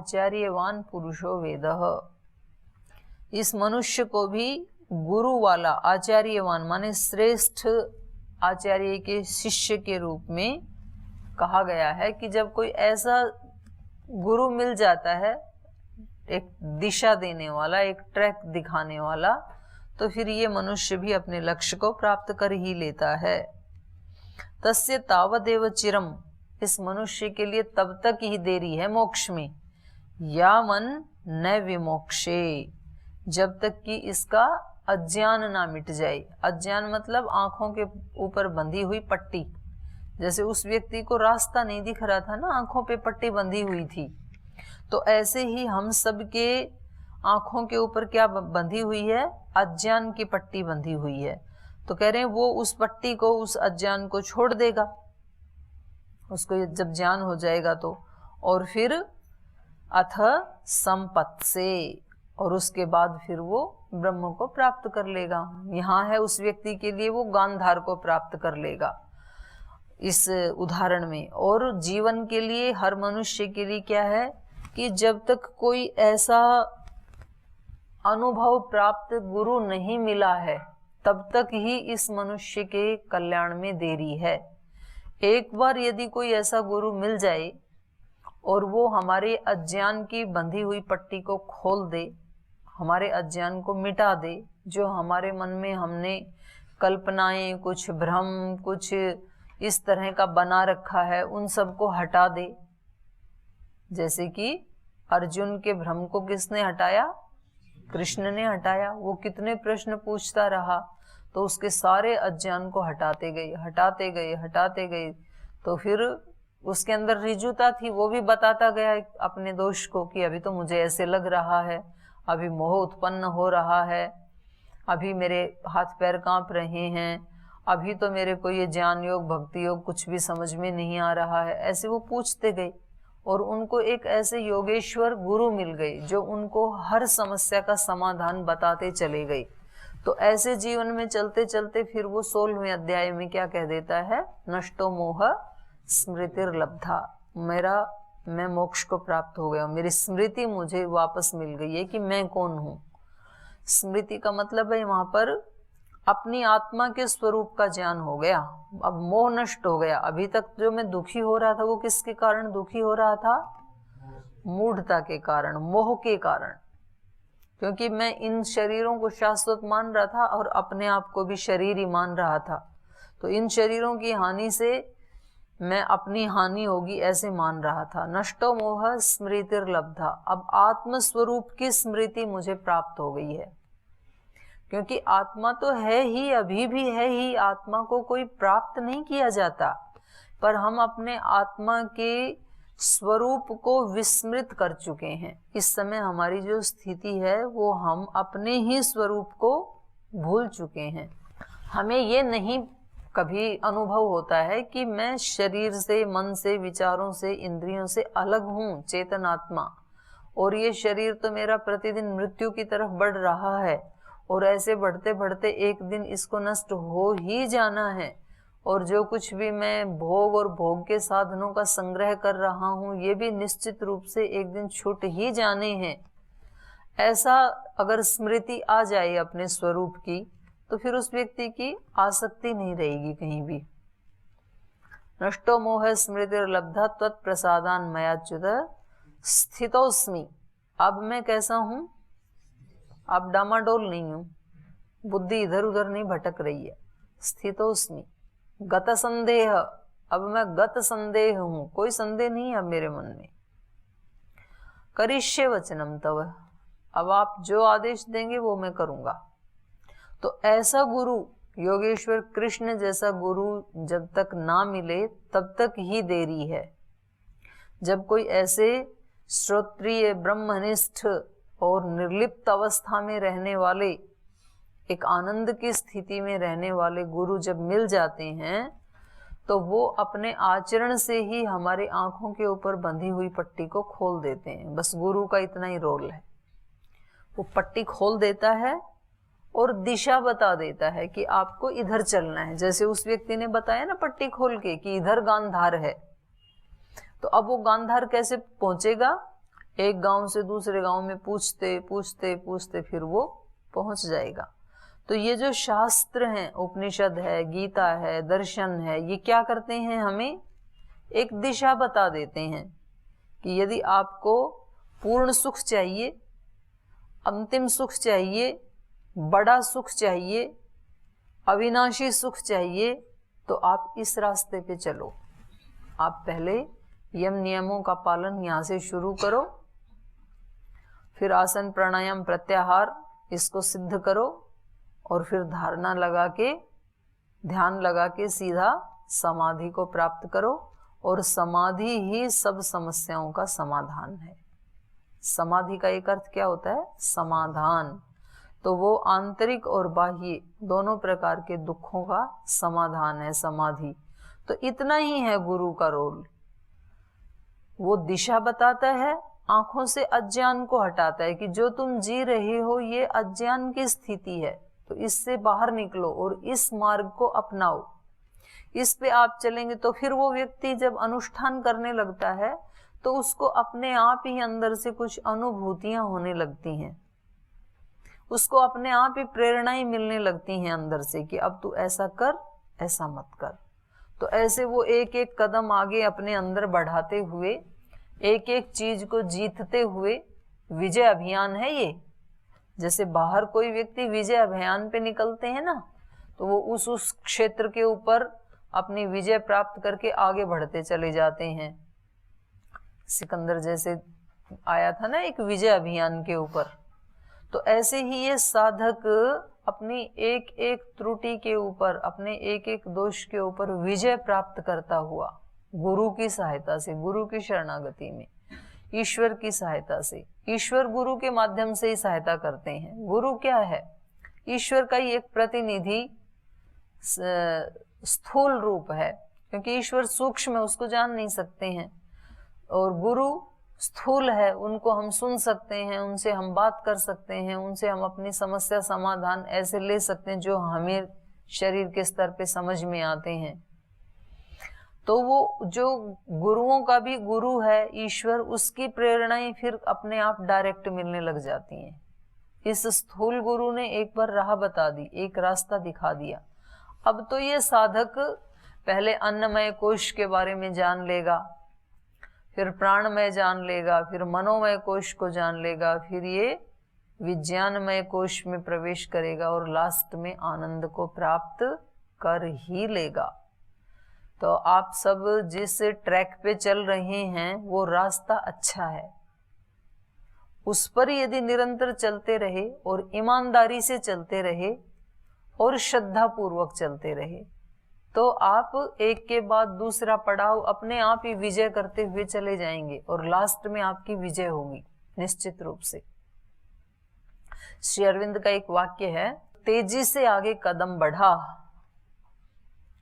आचार्यवान पुरुषो वेदः। इस मनुष्य को भी गुरु वाला, आचार्यवान माने श्रेष्ठ आचार्य के शिष्य के रूप में कहा गया है कि जब कोई ऐसा गुरु मिल जाता है, एक दिशा देने वाला, एक ट्रैक दिखाने वाला, तो फिर ये मनुष्य भी अपने लक्ष्य को प्राप्त कर ही लेता है। तस्य तावदेव चिरम, इस मनुष्य के लिए तब तक ही देरी है मोक्ष में, यावन न विमोक्षे, जब तक कि इसका अज्ञान ना मिट जाए। अज्ञान मतलब आंखों के ऊपर बंधी हुई पट्टी। जैसे उस व्यक्ति को रास्ता नहीं दिख रहा था ना, आंखों पे पट्टी बंधी हुई थी, तो ऐसे ही हम सब के आंखों के ऊपर क्या बंधी हुई है? अज्ञान की पट्टी बंधी हुई है। तो कह रहे हैं वो उस पट्टी को, उस अज्ञान को छोड़ देगा, उसको जब ज्ञान हो जाएगा तो, और फिर अथ संपत् से, और उसके बाद फिर वो ब्रह्म को प्राप्त कर लेगा। यहाँ है उस व्यक्ति के लिए वो गांधार को प्राप्त कर लेगा इस उदाहरण में। और जीवन के लिए, हर मनुष्य के लिए क्या है कि जब तक कोई ऐसा अनुभव प्राप्त गुरु नहीं मिला है, तब तक ही इस मनुष्य के कल्याण में देरी है। एक बार यदि कोई ऐसा गुरु मिल जाए और वो हमारे अज्ञान की बंधी हुई पट्टी को खोल दे, हमारे अज्ञान को मिटा दे, जो हमारे मन में हमने कल्पनाएं, कुछ भ्रम, कुछ इस तरह का बना रखा है, उन सब को हटा दे। जैसे कि अर्जुन के भ्रम को किसने हटाया? कृष्ण ने हटाया। वो कितने प्रश्न पूछता रहा, तो उसके सारे अज्ञान को हटाते गए, हटाते गए, हटाते गए। तो फिर उसके अंदर रिजुता थी, वो भी बताता गया अपने दोष को कि अभी तो मुझे ऐसे लग रहा है, अभी मोह उत्पन्न हो रहा है, अभी मेरे हाथ पैर कांप रहे हैं, अभी तो मेरे को ये ज्ञान योग, भक्ति योग कुछ भी समझ में नहीं आ रहा है। ऐसे वो पूछते गए और उनको एक ऐसे योगेश्वर गुरु मिल गए जो उनको हर समस्या का समाधान बताते चले गए। तो ऐसे जीवन में चलते चलते फिर वो 16वें अध्याय में क्या कह देता है? नष्टो मोह स्मृतिर्लब्धा, मैं मोक्ष को प्राप्त हो गया, मेरी स्मृति मुझे वापस मिल गई है कि मैं कौन हूँ। स्मृति का मतलब है वहां पर अपनी आत्मा के स्वरूप का ज्ञान हो गया, अब मोह नष्ट हो गया। अभी तक जो मैं दुखी हो रहा था वो किसके कारण दुखी हो रहा था? मूढ़ता के कारण, मोह के कारण, क्योंकि मैं इन शरीरों को शाश्वत मान रहा था और अपने आप को भी शरीर ही मान रहा था। तो इन शरीरों की हानि से मैं अपनी हानि होगी ऐसे मान रहा था। नष्टो मोह स्मृतिर्लब्धा, अब आत्म स्वरूप की स्मृति मुझे प्राप्त हो गई है, क्योंकि आत्मा तो है ही, अभी भी है ही, आत्मा को कोई प्राप्त नहीं किया जाता, पर हम अपने आत्मा के स्वरूप को विस्मृत कर चुके हैं। इस समय हमारी जो स्थिति है वो हम अपने ही स्वरूप को भूल चुके हैं। हमें ये नहीं कभी अनुभव होता है कि मैं शरीर से, मन से, विचारों से, इंद्रियों से अलग हूँ, चेतन आत्मा, और ये शरीर तो मेरा प्रतिदिन मृत्यु की तरफ बढ़ रहा है और ऐसे बढ़ते बढ़ते एक दिन इसको नष्ट हो ही जाना है, और जो कुछ भी मैं भोग और भोग के साधनों का संग्रह कर रहा हूँ ये भी निश्चित रूप से एक दिन छूट ही जाने हैं। ऐसा अगर स्मृति आ जाए अपने स्वरूप की, तो फिर उस व्यक्ति की आसक्ति नहीं रहेगी कहीं भी। नष्टो मोह स्मृतिर्लब्धा त्वत्प्रसादान मयाच्युत स्थितोस्मि, अब मैं कैसा हूँ? अब डामाडोल नहीं हूँ, बुद्धि इधर उधर नहीं भटक रही है। स्थितोस्मि गत संदेह, अब मैं गत संदेह हूँ, कोई संदेह नहीं है अब मेरे मन में। करिष्ये वचनम तव, अब आप जो आदेश देंगे वो मैं करूंगा। तो ऐसा गुरु, योगेश्वर कृष्ण जैसा गुरु जब तक ना मिले तब तक ही देरी है। जब कोई ऐसे श्रोत्रिय, ब्रह्मनिष्ठ और निर्लिप्त अवस्था में रहने वाले, एक आनंद की स्थिति में रहने वाले गुरु जब मिल जाते हैं, तो वो अपने आचरण से ही हमारे आंखों के ऊपर बंधी हुई पट्टी को खोल देते हैं। बस गुरु का इतना ही रोल है, वो पट्टी खोल देता है और दिशा बता देता है कि आपको इधर चलना है। जैसे उस व्यक्ति ने बताया ना पट्टी खोल के कि इधर गांधार है, तो अब वो गांधार कैसे पहुंचेगा? एक गांव से दूसरे गांव में पूछते पूछते पूछते फिर वो पहुंच जाएगा। तो ये जो शास्त्र हैं, उपनिषद है, गीता है, दर्शन है, ये क्या करते हैं, हमें एक दिशा बता देते हैं कि यदि आपको पूर्ण सुख चाहिए, अंतिम सुख चाहिए, बड़ा सुख चाहिए, अविनाशी सुख चाहिए, तो आप इस रास्ते पे चलो। आप पहले यम नियमों का पालन यहाँ से शुरू करो, फिर आसन प्राणायाम प्रत्याहार इसको सिद्ध करो, और फिर धारणा लगा के, ध्यान लगा के सीधा समाधि को प्राप्त करो। और समाधि ही सब समस्याओं का समाधान है। समाधि का एक अर्थ क्या होता है, समाधान। तो वो आंतरिक और बाह्य दोनों प्रकार के दुखों का समाधान है समाधि। तो इतना ही है गुरु का रोल। वो दिशा बताता है, आंखों से अज्ञान को हटाता है कि जो तुम जी रहे हो ये अज्ञान की स्थिति है, तो इससे बाहर निकलो और इस मार्ग को अपनाओ। इस पे आप चलेंगे तो फिर वो व्यक्ति जब अनुष्ठान करने लगता है तो उसको अपने आप ही अंदर से कुछ अनुभूतियां होने लगती हैं, उसको अपने आप ही प्रेरणाएं मिलने लगती हैं अंदर से कि अब तू ऐसा कर, ऐसा मत कर। तो ऐसे वो एक एक कदम आगे अपने अंदर बढ़ाते हुए, एक एक चीज को जीतते हुए, विजय अभियान है ये। जैसे बाहर कोई व्यक्ति विजय अभियान पे निकलते हैं ना, तो वो उस क्षेत्र के ऊपर अपनी विजय प्राप्त करके आगे बढ़ते चले जाते हैं। सिकंदर जैसे आया था ना एक विजय अभियान के ऊपर। तो ऐसे ही ये साधक अपनी एक एक त्रुटि के ऊपर, अपने एक एक दोष के ऊपर विजय प्राप्त करता हुआ गुरु की सहायता से, गुरु की शरणागति में, ईश्वर की सहायता से, ईश्वर गुरु के माध्यम से ही सहायता करते हैं। गुरु क्या है, ईश्वर का ही एक प्रतिनिधि स्थूल रूप है, क्योंकि ईश्वर सूक्ष्म है, उसको जान नहीं सकते हैं। और गुरु स्थूल है, उनको हम सुन सकते हैं, उनसे हम बात कर सकते हैं, उनसे हम अपनी समस्या समाधान ऐसे ले सकते हैं जो हमें शरीर के स्तर पे समझ में आते हैं। तो वो जो गुरुओं का भी गुरु है ईश्वर, उसकी प्रेरणाएं फिर अपने आप डायरेक्ट मिलने लग जाती हैं। इस स्थूल गुरु ने एक बार राह बता दी, एक रास्ता दिखा दिया। अब तो ये साधक पहले अन्नमय कोश के बारे में जान लेगा, फिर प्राणमय जान लेगा, फिर मनोमय कोश को जान लेगा, फिर ये विज्ञानमय कोश में प्रवेश करेगा और लास्ट में आनंद को प्राप्त कर ही लेगा। तो आप सब जिस ट्रैक पे चल रहे हैं वो रास्ता अच्छा है, उस पर यदि निरंतर चलते रहे और ईमानदारी से चलते रहे और श्रद्धा पूर्वक चलते रहे, तो आप एक के बाद दूसरा पड़ाव अपने आप ही विजय करते हुए चले जाएंगे और लास्ट में आपकी विजय होगी निश्चित रूप से। श्री अरविंद का एक वाक्य है, तेजी से आगे कदम बढ़ा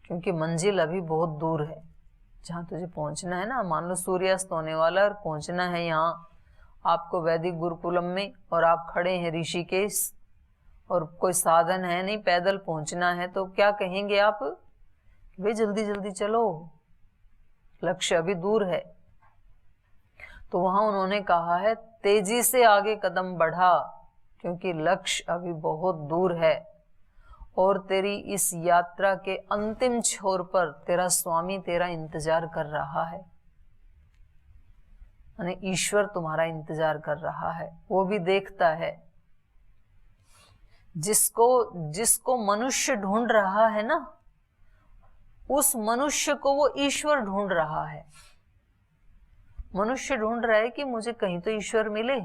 क्योंकि मंजिल अभी बहुत दूर है। जहां तुझे पहुंचना है ना, मान लो सूर्यास्त होने वाला और पहुंचना है यहाँ आपको वैदिक गुरुकुलम में, और आप खड़े हैं ऋषिकेश और कोई साधन है नहीं, पैदल पहुंचना है, तो क्या कहेंगे आप, भाई जल्दी जल्दी चलो, लक्ष्य अभी दूर है। तो वहां उन्होंने कहा है तेजी से आगे कदम बढ़ा क्योंकि लक्ष्य अभी बहुत दूर है और तेरी इस यात्रा के अंतिम छोर पर तेरा स्वामी तेरा इंतजार कर रहा है, यानी ईश्वर तुम्हारा इंतजार कर रहा है। वो भी देखता है, जिसको मनुष्य ढूंढ रहा है ना, उस मनुष्य को वो ईश्वर ढूंढ रहा है। मनुष्य ढूंढ रहा है कि मुझे कहीं तो ईश्वर मिले,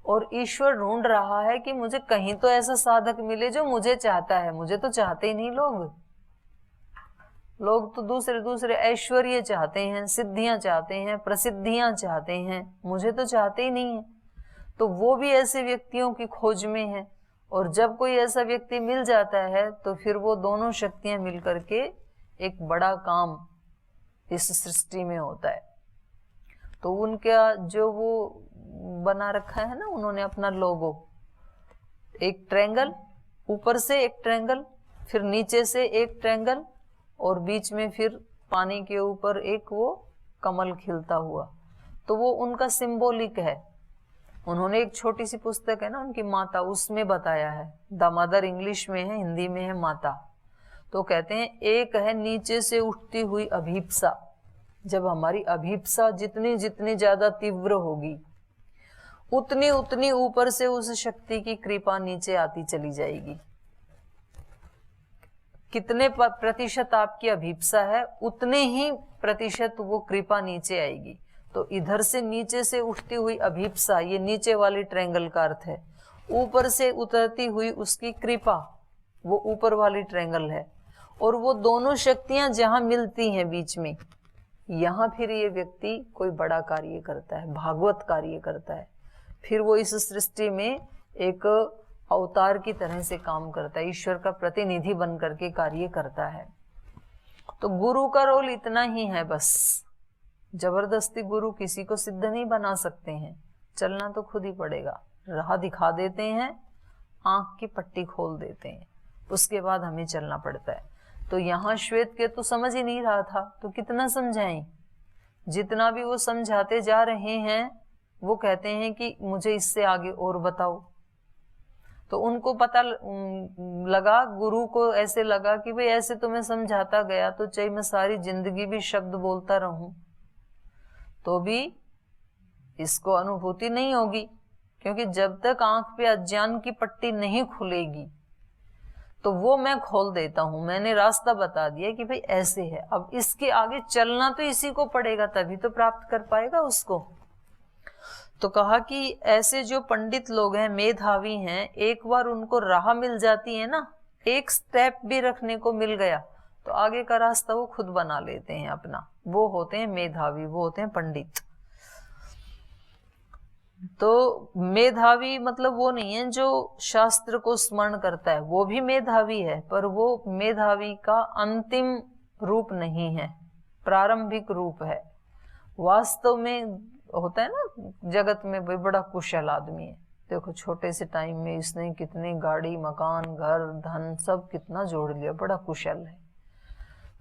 और ईश्वर ढूंढ रहा है कि मुझे कहीं तो ऐसा साधक मिले जो मुझे चाहता है। मुझे तो चाहते ही नहीं लोग तो दूसरे दूसरे ऐश्वर्य चाहते हैं, सिद्धियां चाहते हैं, प्रसिद्धियां चाहते हैं, मुझे तो चाहते ही नहीं है। तो वो भी ऐसे व्यक्तियों की खोज में है, और जब कोई ऐसा व्यक्ति मिल जाता है तो फिर वो दोनों शक्तियां मिलकर के एक बड़ा काम इस सृष्टि में होता है। तो उनका जो वो बना रखा है ना उन्होंने अपना लोगो, एक ट्रायंगल, ऊपर से एक ट्रायंगल, फिर नीचे से एक ट्रायंगल, और बीच में फिर पानी के ऊपर एक वो कमल खिलता हुआ। तो वो उनका सिंबॉलिक है। उन्होंने एक छोटी सी पुस्तक है ना उनकी माता, उसमें बताया है। द मदर इंग्लिश में है, हिंदी में है माता। तो कहते हैं एक है नीचे से उठती हुई अभीप्सा। जब हमारी अभीप्सा जितनी जितनी ज्यादा तीव्र होगी उतनी उतनी ऊपर से उस शक्ति की कृपा नीचे आती चली जाएगी। कितने प्रतिशत आपकी अभीप्सा है उतने ही प्रतिशत वो कृपा नीचे आएगी। तो इधर से नीचे से उठती हुई अभीप्सा, ये नीचे वाली ट्रायंगल का अर्थ है। ऊपर से उतरती हुई उसकी कृपा, वो ऊपर वाली ट्रायंगल है। और वो दोनों शक्तियां जहां मिलती हैं बीच में, यहां फिर ये व्यक्ति कोई बड़ा कार्य करता है, भागवत कार्य करता है। फिर वो इस सृष्टि में एक अवतार की तरह से काम करता है, ईश्वर का प्रतिनिधि बन करके कार्य करता है। तो गुरु का रोल इतना ही है बस। जबरदस्ती गुरु किसी को सिद्ध नहीं बना सकते हैं, चलना तो खुद ही पड़ेगा। राह दिखा देते हैं, आंख की पट्टी खोल देते हैं, उसके बाद हमें चलना पड़ता है। तो यहाँ श्वेत के तो समझ ही नहीं रहा था, तो कितना समझाएं। जितना भी वो समझाते जा रहे हैं वो कहते हैं कि मुझे इससे आगे और बताओ। तो उनको पता लगा, गुरु को ऐसे लगा कि भाई ऐसे तो मैं समझाता गया तो चाहे मैं सारी जिंदगी भी शब्द बोलता रहूं तो भी इसको अनुभूति नहीं होगी, क्योंकि जब तक आंख पे अज्ञान की पट्टी नहीं खुलेगी तो वो मैं खोल देता हूं। मैंने रास्ता बता दिया कि भाई ऐसे है, अब इसके आगे चलना तो इसी को पड़ेगा, तभी तो प्राप्त कर पाएगा उसको। तो कहा कि ऐसे जो पंडित लोग हैं, मेधावी हैं, एक बार उनको राह मिल जाती है ना, एक स्टेप भी रखने को मिल गया तो आगे का रास्ता वो खुद बना लेते हैं अपना। वो होते हैं मेधावी, वो होते हैं पंडित। तो मेधावी मतलब वो नहीं है जो शास्त्र को स्मरण करता है, वो भी मेधावी है, पर वो मेधावी का अंतिम रूप नहीं है, प्रारंभिक रूप है। वास्तव में होता है ना जगत में, भाई बड़ा कुशल आदमी है, देखो छोटे से टाइम में इसने कितने गाड़ी, मकान, घर, धन सब कितना जोड़ लिया, बड़ा कुशल है।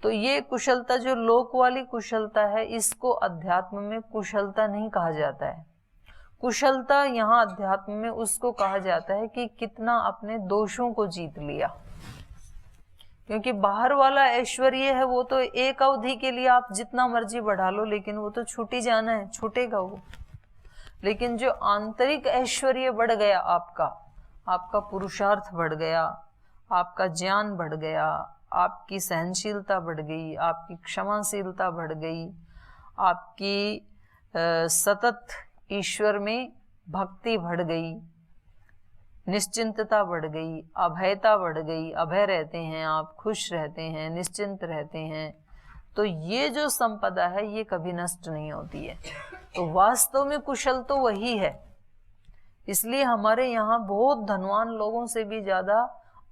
तो ये कुशलता जो लोक वाली कुशलता है, इसको अध्यात्म में कुशलता नहीं कहा जाता है। कुशलता यहाँ अध्यात्म में उसको कहा जाता है कि कितना अपने दोषों को जीत लिया। क्योंकि बाहर वाला ऐश्वर्य है वो तो एक अवधि के लिए आप जितना मर्जी बढ़ा लो, लेकिन वो तो छूट ही जाना है, छूटेगा वो। लेकिन जो आंतरिक ऐश्वर्य बढ़ गया आपका पुरुषार्थ बढ़ गया, आपका ज्ञान बढ़ गया, आपकी सहनशीलता बढ़ गई, आपकी क्षमाशीलता बढ़ गई, आपकी सतत ईश्वर में भक्ति बढ़ गई, निश्चिंतता बढ़ गई, अभयता बढ़ गई, अभय रहते हैं आप, खुश रहते हैं, निश्चिंत रहते हैं, तो ये जो संपदा है ये कभी नष्ट नहीं होती है। तो वास्तव में कुशल तो वही है। इसलिए हमारे यहाँ बहुत धनवान लोगों से भी ज्यादा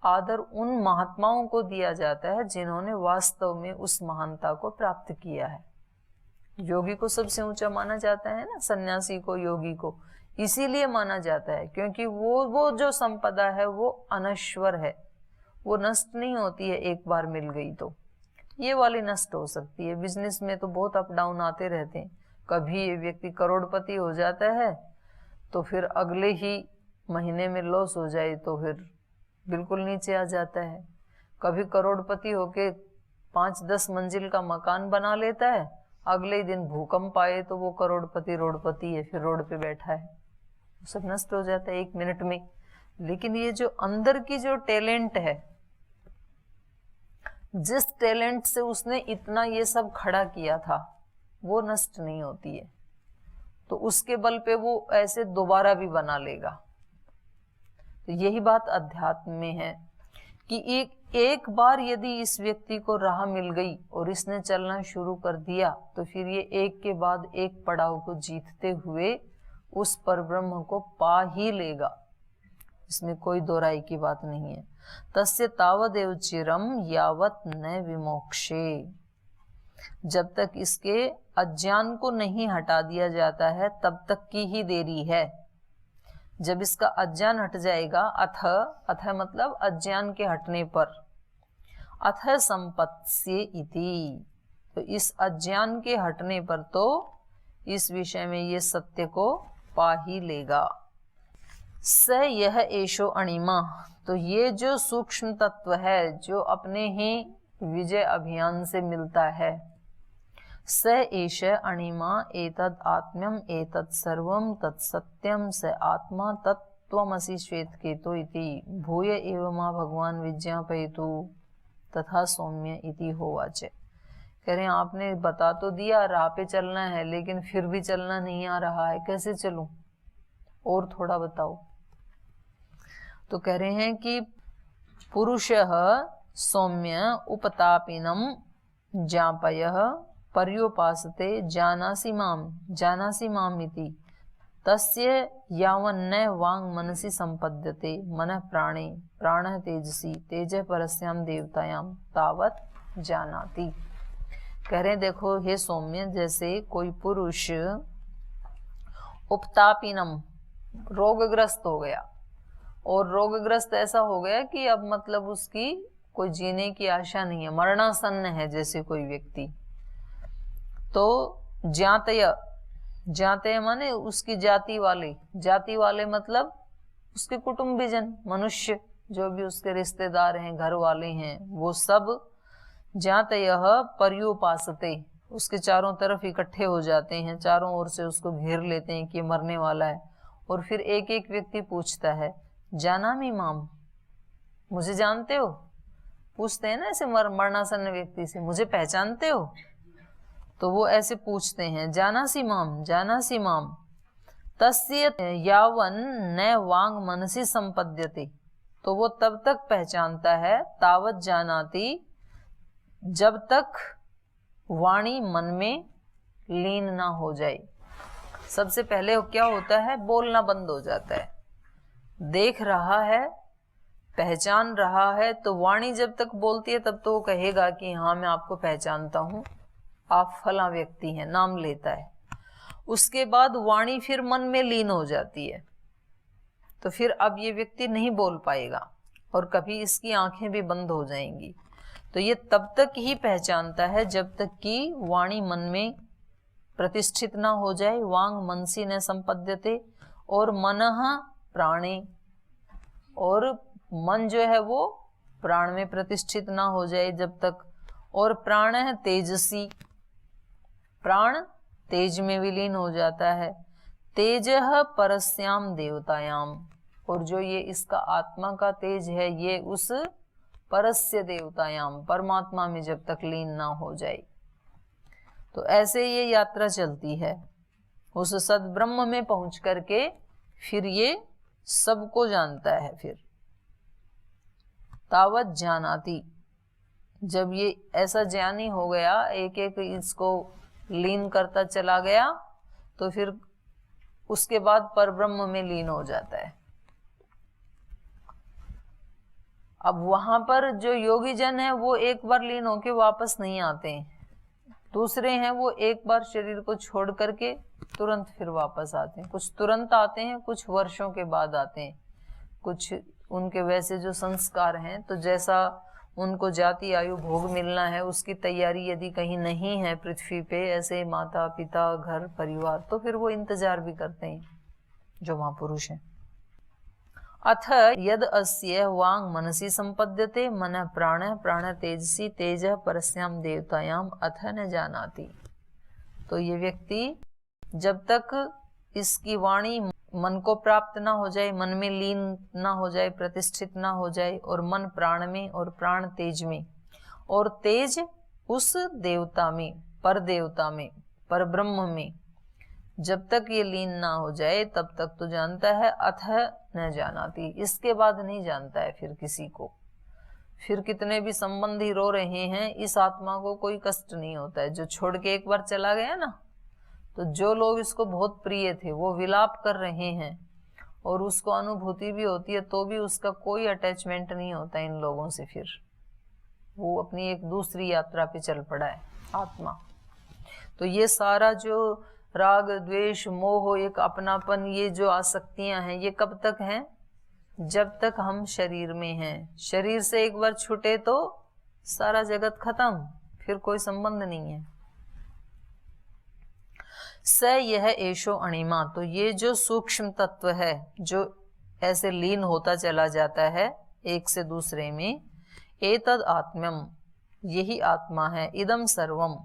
आदर उन महात्माओं को दिया जाता है जिन्होंने वास्तव में उस महानता को प्राप्त किया है। योगी को सबसे ऊंचा माना जाता है ना, सन्यासी को, योगी को इसीलिए माना जाता है क्योंकि वो जो संपदा है वो अनश्वर है, वो नष्ट नहीं होती है। एक बार मिल गई तो ये वाली नष्ट हो सकती है। बिजनेस में तो बहुत अप डाउन आते रहते हैं, कभी ये व्यक्ति करोड़पति हो जाता है तो फिर अगले ही महीने में लॉस हो जाए तो फिर बिल्कुल नीचे आ जाता है। कभी करोड़पति होके 5-10 मंजिल का मकान बना लेता है, अगले दिन भूकंप आए तो वो करोड़पति रोडपति है, फिर रोड पे बैठा है, सब नष्ट हो जाता है 1 मिनट में। लेकिन ये जो अंदर की जो टैलेंट है, जिस टैलेंट से उसने इतना ये सब खड़ा किया था, वो नष्ट नहीं होती है। तो उसके बल पे वो ऐसे दोबारा भी बना लेगा। तो यही बात अध्यात्म में है कि एक बार यदि इस व्यक्ति को राह मिल गई और इसने चलना शुरू कर दिया तो फिर ये एक के बाद एक पड़ाव को जीतते हुए उस परब्रह्म को पा ही लेगा, इसमें कोई दो राय की बात नहीं है। तस्य तावदेव चिरम यावत न विमोक्षे, जब तक इसके अज्ञान को नहीं हटा दिया जाता है तब तक की ही देरी है। जब इसका अज्ञान हट जाएगा, अथ मतलब अज्ञान के हटने पर, अथ संपत्स्य इति, तो इस अज्ञान के हटने पर तो इस विषय में ये सत्य को पा ही लेगा। स यह एशो अणिमा, तो ये जो सूक्ष्म तत्व है जो अपने ही विजय अभियान से मिलता है, स एष अणिमा एतद आत्म्यम एतद सर्वम तत्सत्यम स आत्मा तत्त्वमसि श्वेतकेतो इति भूय एव मा भगवान विज्ञापयतु तथा सौम्य इति होवाच। कह रहे हैं आपने बता तो दिया राह पे चलना है, लेकिन फिर भी चलना नहीं आ रहा है, कैसे चलूं, और थोड़ा बताओ। तो कह रहे हैं कि पुरुषः सौम्य उपतापिनम जापयः पर्योपासते जानासि माम इति तस्य यावन्न वांग मनसि संपद्यते मनः प्राणे प्राणः तेजसी तेजः परस्याम देवतायां तावत जानाति। कह रहे देखो हे सौम्य, जैसे कोई पुरुष उपतापिनम रोगग्रस्त हो गया, और रोगग्रस्त ऐसा हो गया कि अब मतलब उसकी कोई जीने की आशा नहीं है, मरणासन्न है जैसे कोई व्यक्ति, तो ज्ञातय माने उसकी जाति वाले मतलब उसके कुटुंबीजन मनुष्य जो भी उसके रिश्तेदार हैं, घर वाले हैं, वो सब ज्ञातय पर्युपासते उसके चारों तरफ इकट्ठे हो जाते हैं, चारों ओर से उसको घेर लेते हैं कि मरने वाला है। और फिर एक एक व्यक्ति पूछता है जानामि माम, मुझे जानते हो, पूछते हैं ना ऐसे मरणासन्न व्यक्ति से, मुझे पहचानते हो, तो वो ऐसे पूछते हैं जानासि माम तस्य यावन न वांग मनसि संपद्यते, तो वो तब तक पहचानता है तावत जानाति जब तक वाणी मन में लीन ना हो जाए। सबसे पहले क्या होता है, बोलना बंद हो जाता है, देख रहा है पहचान रहा है, तो वाणी जब तक बोलती है तब तो वो कहेगा कि हाँ मैं आपको पहचानता हूँ, आप फला व्यक्ति हैं, नाम लेता है। उसके बाद वाणी फिर मन में लीन हो जाती है, तो फिर अब ये व्यक्ति नहीं बोल पाएगा और कभी इसकी आंखें भी बंद हो जाएंगी। तो ये तब तक ही पहचानता है जब तक कि वाणी मन में प्रतिष्ठित ना हो जाए, वांग मनसी न संपद्यते, और मनः प्राणे, और मन जो है वो प्राण में प्रतिष्ठित ना हो जाए जब तक, और प्राण है तेजसी, प्राण तेज में विलीन हो जाता है, तेजः परस्याम देवतायाम, और जो ये इसका आत्मा का तेज है ये उस परस्य देवतायाम परमात्मा में जब तक लीन ना हो जाए। तो ऐसे ये यात्रा चलती है, उस सद्ब्रह्म में पहुंच करके फिर ये सबको जानता है। फिर तावत जानाति, जब ये ऐसा ज्ञानी हो गया, एक एक इसको लीन करता चला गया, तो फिर उसके बाद परब्रह्म में लीन हो जाता है। अब वहां पर जो योगी जन है वो एक बार लीन होके वापस नहीं आते हैं, दूसरे हैं वो एक बार शरीर को छोड़ करके तुरंत फिर वापस आते हैं। कुछ तुरंत आते हैं, कुछ वर्षों के बाद आते हैं, कुछ उनके वैसे जो संस्कार हैं, तो जैसा उनको जाति आयु भोग मिलना है उसकी तैयारी यदि कहीं नहीं है पृथ्वी पे, ऐसे माता पिता घर परिवार, तो फिर वो इंतजार भी करते हैं जो महापुरुष हैं। अथ यद अस्य वांग मनसि संपद्यते मन प्राण प्राण तेजसी तेज परस्याम देवतायाम अथ न जानाति। तो ये व्यक्ति जब तक इसकी वाणी मन को प्राप्त ना हो जाए, मन में लीन ना हो जाए, प्रतिष्ठित ना हो जाए, और मन प्राण में और प्राण तेज में और तेज उस देवता में, पर देवता में, पर ब्रह्म में, जब तक ये लीन ना हो जाए तब तक तो जानता है। अथ न जानाति, इसके बाद नहीं जानता है फिर किसी को। फिर कितने भी संबंधी रो रहे हैं, इस आत्मा को कोई कष्ट नहीं होता है। जो छोड़ के एक बार चला गया ना, तो जो लोग इसको बहुत प्रिय थे वो विलाप कर रहे हैं और उसको अनुभूति भी होती है, तो भी उसका कोई अटैचमेंट नहीं होता इन लोगों से। फिर वो अपनी एक दूसरी यात्रा पे चल पड़ा है आत्मा। तो ये सारा जो राग द्वेष मोह एक अपनापन, ये जो आसक्तियां हैं, ये कब तक हैं? जब तक हम शरीर में हैं। शरीर से एक बार छूटे तो सारा जगत खत्म, फिर कोई संबंध नहीं है। स यह एशो अणिमा, तो ये जो सूक्ष्म तत्व है जो ऐसे लीन होता चला जाता है एक से दूसरे में, एतद आत्म्यम, यही आत्मा है, इदम सर्वम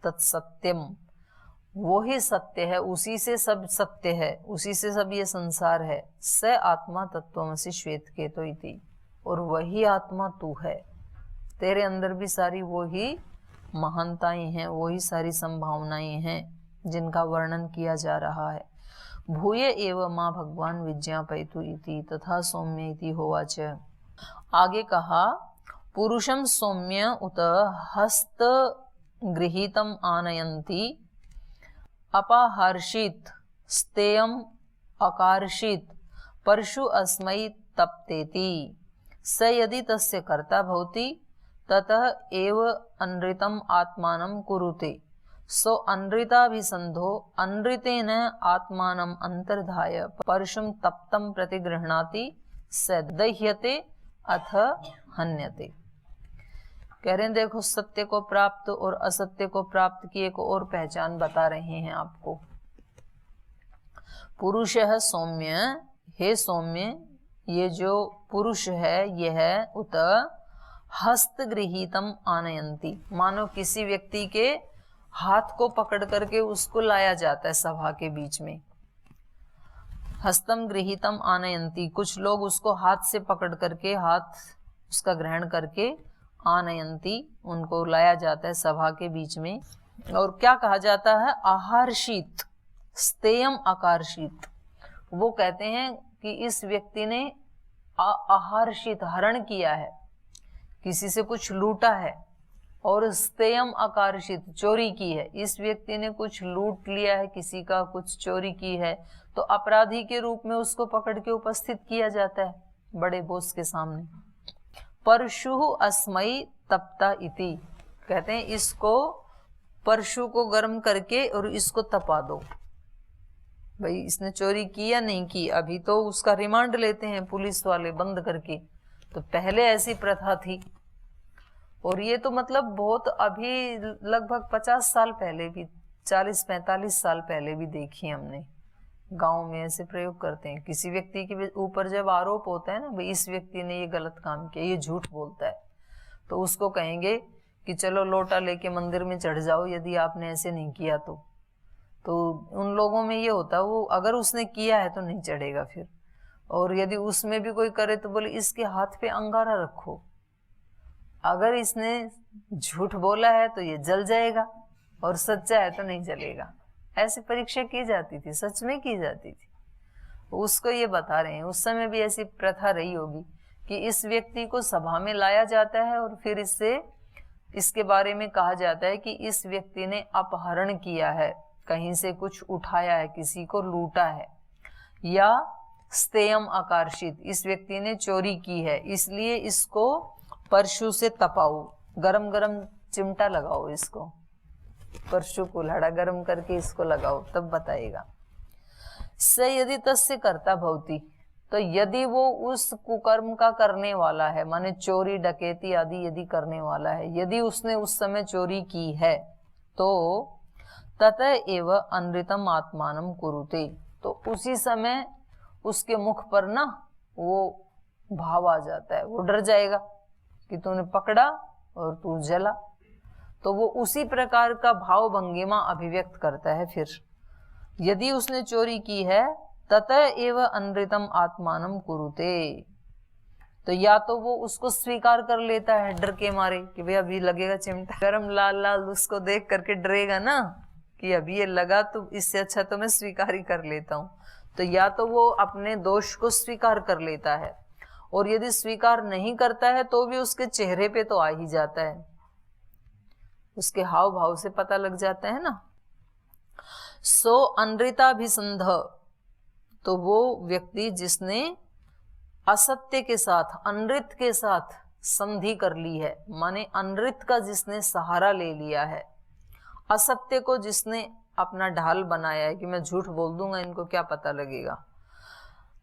तत्सत्यम, वो ही सत्य है, उसी से सब सत्य है, उसी से सब ये संसार है। स आत्मा तत्वमसि श्वेतकेतो इति, और वही आत्मा तू है, तेरे अंदर भी सारी वो ही महानताएं हैं, वही सारी संभावनाएं हैं जिनका वर्णन किया जा रहा है। भूय एव मां भगवान विज्ञापयतु इति तथा सौम्य इति होवाच। आगे कहा, पुरुषम सौम्य उत हस्त गृहीतम आनयन्ति अपाहर्षित स्तेयम अकार्षित परशु अस्मै तप्तेति, स यदि तस्य कर्ता भवति ततः एव अनृतम आत्मानं कुरुते, सो अनृताभिसंधो अनृतेन आत्मानं अंतर्धाय परशुं तप्तं प्रतिगृह्णाति, स दह्यते अथ हन्यते। कह रहे हैं देखो, सत्य को प्राप्त और असत्य को प्राप्त की एक और पहचान बता रहे हैं आपको। पुरुष है सौम्य, हे सौम्य, ये जो पुरुष है यह उत हस्तगृहीतम आनयंती, मानो किसी व्यक्ति के हाथ को पकड़ करके उसको लाया जाता है सभा के बीच में। हस्तम गृहीतम आनयंती, कुछ लोग उसको हाथ से पकड़ करके, हाथ उसका ग्रहण करके, आनयंती, उनको लाया जाता है सभा के बीच में। और क्या कहा जाता है, आहारशीत स्तेयम आकर्षित, वो कहते हैं कि इस व्यक्ति ने आहारशीत हरण किया है, किसी से कुछ लूटा है, और स्तेयम आकर्षित चोरी की है, इस व्यक्ति ने कुछ लूट लिया है, किसी का कुछ चोरी की है, तो अपराधी के रूप में उसको पकड़ के उपस्थित किया जाता है बड़े बॉस के सामने। परशु अस्मै तप्ता इति, कहते हैं इसको परशु को गर्म करके और इसको तपा दो। भाई इसने चोरी की या नहीं की, अभी तो उसका रिमांड लेते हैं पुलिस वाले बंद करके, तो पहले ऐसी प्रथा थी। और ये तो मतलब बहुत अभी लगभग 50 साल पहले भी, 40-45 साल पहले भी देखी हमने, गांव में ऐसे प्रयोग करते हैं। किसी व्यक्ति के ऊपर जब आरोप होता है ना, भाई इस व्यक्ति ने ये गलत काम किया, ये झूठ बोलता है, तो उसको कहेंगे कि चलो लोटा लेके मंदिर में चढ़ जाओ यदि आपने ऐसे नहीं किया तो उन लोगों में ये होता है, वो अगर उसने किया है तो नहीं चढ़ेगा फिर, और यदि उसमें भी कोई करे तो बोले इसके हाथ पे अंगारा रखो, अगर इसने झूठ बोला है तो ये जल जाएगा और सच्चा है तो नहीं जलेगा। ऐसी परीक्षा की जाती थी, सच में की जाती थी। उसको ये बता रहे हैं, उस समय भी ऐसी प्रथा रही होगी कि इस व्यक्ति को सभा में लाया जाता है और फिर इसके बारे में कहा जाता है कि इस व्यक्ति ने अपहरण किया है, कहीं से कुछ उठाया है, किसी को लूटा है, या स्तेयम आकर्षित, इस व्यक्ति ने चोरी की है, इसलिए इसको परशु से तपाओ, गरम गरम चिमटा लगाओ, इसको परशु कुल्हाड़ा गरम करके इसको लगाओ, तब बताएगा। स यदि तस्य कर्ता भवति, तो यदि वो उस कुकर्म का करने वाला है, माने चोरी डकैती आदि यदि करने वाला है, यदि उसने उस समय चोरी की है, तो ततः एव अनृतम आत्मानं कुरुते, तो उसी समय उसके मुख पर ना वो भाव आ जाता है, वो डर जाएगा कि तूने पकड़ा और तू जला, तो वो उसी प्रकार का भाव भंगिमा अभिव्यक्त करता है। फिर यदि उसने चोरी की है, ततः एव अनृतम आत्मानं कुरुते, तो या तो वो उसको स्वीकार कर लेता है डर के मारे कि भाई अभी लगेगा चिमटा, गरम लाल लाल उसको देख करके डरेगा ना कि अभी ये लगा, तो इससे अच्छा तो मैं स्वीकार ही कर लेता हूँ, तो या तो वो अपने दोष को स्वीकार कर लेता है, और यदि स्वीकार नहीं करता है तो भी उसके चेहरे पे तो आ ही जाता है, उसके हाव भाव से पता लग जाता है ना। सो अनृताभिसंध, तो वो व्यक्ति जिसने असत्य के साथ, अनृत के साथ संधि कर ली है, माने अनृत का जिसने सहारा ले लिया है, असत्य को जिसने अपना ढाल बनाया है कि मैं झूठ बोल दूंगा, इनको क्या पता लगेगा,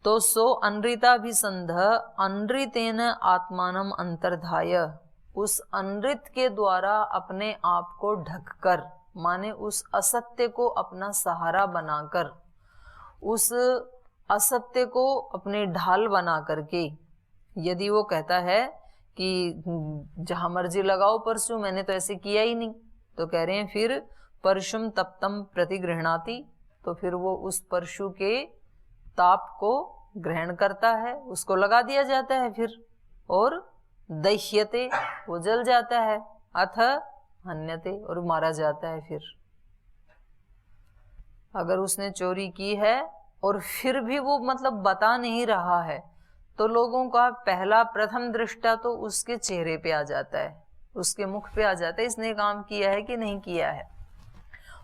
तो सो अनृताभिसंध अनृतेन आत्मानं अंतर्धाय, उस अनृत के द्वारा अपने आप को ढककर, माने उस असत्य को अपना सहारा बनाकर, उस असत्य को अपने ढाल बना करके, यदि वो कहता है कि जहां मर्जी लगाओ परशु, मैंने तो ऐसे किया ही नहीं, तो कह रहे हैं फिर परशुम तप्तम प्रतिगृह्णाति, तो फिर वो उस परशु के ताप को ग्रहण करता है, उसको लगा दिया जाता है फिर, और दह्यते, वो जल जाता है, अथ हन्यते, और मारा जाता है। फिर अगर उसने चोरी की है और फिर भी वो मतलब बता नहीं रहा है, तो लोगों का पहला प्रथम दृष्टा तो उसके चेहरे पे आ जाता है, उसके मुख पे आ जाता है, इसने काम किया है कि नहीं किया है।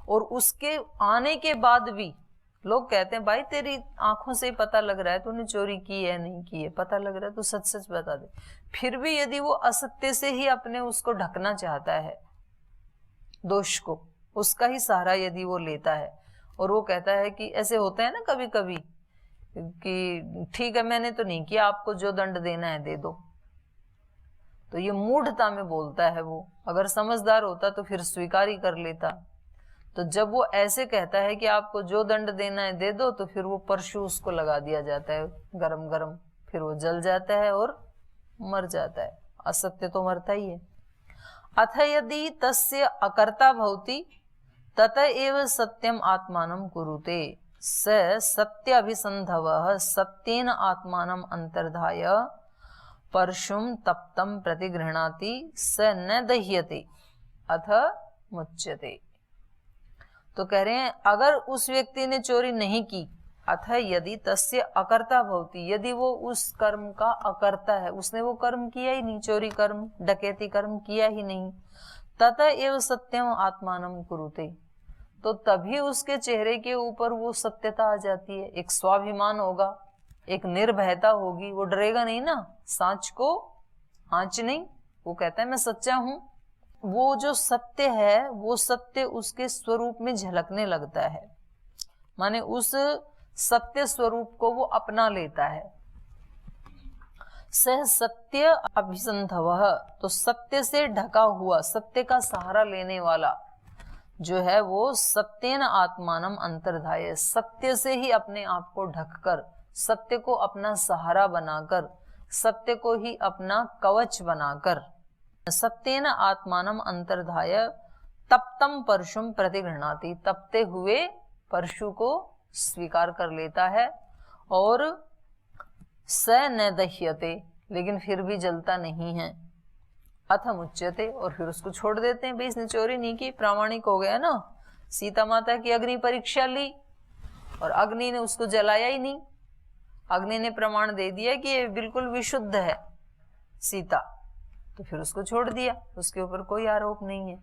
और उसके आने के बाद भी लोग कहते हैं भाई तेरी आंखों से पता लग रहा है तूने चोरी की है नहीं की है, पता लग रहा है, तू सच सच बता दे। फिर भी यदि वो असत्य से ही अपने उसको ढकना चाहता है, दोष को, उसका ही सहारा यदि वो लेता है, और वो कहता है कि ऐसे होता है ना कभी कभी कि ठीक है मैंने तो नहीं किया, आपको जो दंड देना है दे दो, तो ये मूढ़ता में बोलता है वो। अगर समझदार होता तो फिर स्वीकार ही कर लेता। तो जब वो ऐसे कहता है कि आपको जो दंड देना है दे दो, तो फिर वो परशु उसको लगा दिया जाता है गरम गरम, फिर वो जल जाता है और मर जाता है। असत्य तो मरता ही है। अथ यदि तस्य अकर्ता भवति तत एव सत्यम आत्मानं कुरुते, स सत्य अभिसंधवः सत्येन आत्मानं अंतर्धाय परशुम तप्तम प्रतिगृह्णाति, स न दह्यते अथ मुच्यते। तो कह रहे हैं अगर उस व्यक्ति ने चोरी नहीं की, अथ यदि तस्य अकर्ता भवति, यदि वो उस कर्म का अकर्ता है, उसने वो कर्म किया ही नहीं, चोरी कर्म डकैती कर्म किया ही नहीं, तत एव सत्यम आत्मानं कुरुते, तो तभी उसके चेहरे के ऊपर वो सत्यता आ जाती है, एक स्वाभिमान होगा, एक निर्भयता होगी, वो डरेगा नहीं ना, सांच को आंच नहीं, वो कहता है मैं सच्चा हूं। वो जो सत्य है वो सत्य उसके स्वरूप में झलकने लगता है, माने उस सत्य स्वरूप को वो अपना लेता है। सह सत्य अभिसंधवः, तो सत्य से ढका हुआ, सत्य का सहारा लेने वाला जो है वो सत्येन आत्मानं अंतर्धाय, सत्य से ही अपने आप को ढककर, सत्य को अपना सहारा बनाकर, सत्य को ही अपना कवच बनाकर, सत्येन आत्मानं अंतर्धाय तप्तम परशुम प्रतिगृह्णाति, तपते हुए परशु को स्वीकार कर लेता है, और स न दह्यते, लेकिन फिर भी जलता नहीं है, अथ मुच्यते, और फिर उसको छोड़ देते हैं, भाई इसने चोरी नहीं की, प्रामाणिक हो गया ना। सीता माता की अग्नि परीक्षा ली और अग्नि ने उसको जलाया ही नहीं, अग्नि ने प्रमाण दे दिया कि ये बिल्कुल विशुद्ध है सीता, तो फिर उसको छोड़ दिया, उसके ऊपर कोई आरोप नहीं है।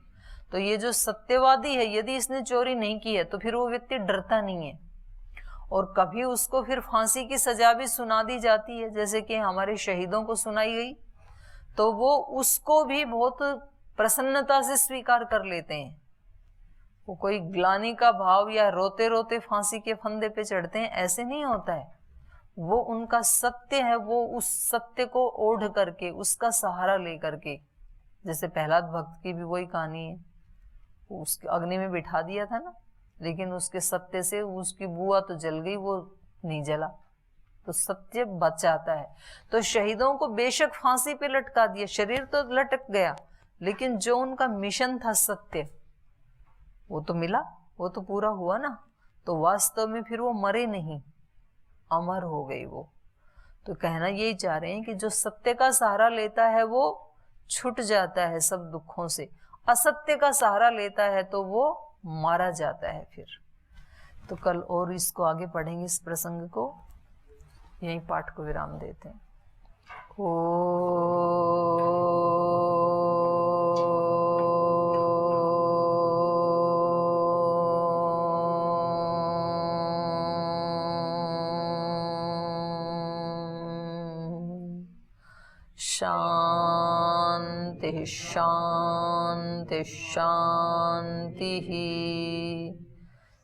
तो ये जो सत्यवादी है, यदि इसने चोरी नहीं की है तो फिर वो व्यक्ति डरता नहीं है, और कभी उसको फिर फांसी की सजा भी सुना दी जाती है, जैसे कि हमारे शहीदों को सुनाई गई, तो वो उसको भी बहुत प्रसन्नता से स्वीकार कर लेते हैं। वो कोई ग्लानि का भाव या रोते रोते फांसी के फंदे पे चढ़ते हैं, ऐसे नहीं होता है। वो उनका सत्य है, वो उस सत्य को ओढ़ करके, उसका सहारा लेकर के, जैसे प्रहलाद भक्त की भी वही कहानी है, उसके अग्नि में बिठा दिया था ना, लेकिन उसके सत्य से उसकी बुआ तो जल गई, वो नहीं जला, तो सत्य बच जाता है। तो शहीदों को बेशक फांसी पे लटका दिया, शरीर तो लटक गया, लेकिन जो उनका मिशन था सत्य, वो तो मिला, वो तो पूरा हुआ ना, तो वास्तव में फिर वो मरे नहीं, अमर हो गई वो। तो कहना यही चाह रहे हैं कि जो सत्य का सहारा लेता है वो छूट जाता है सब दुखों से, असत्य का सहारा लेता है तो वो मारा जाता है फिर। तो कल और इसको आगे पढ़ेंगे, इस प्रसंग को, यही पाठ को विराम देते हैं। शांति शांति शांति।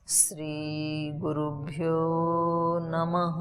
श्री गुरुभ्यो नमः।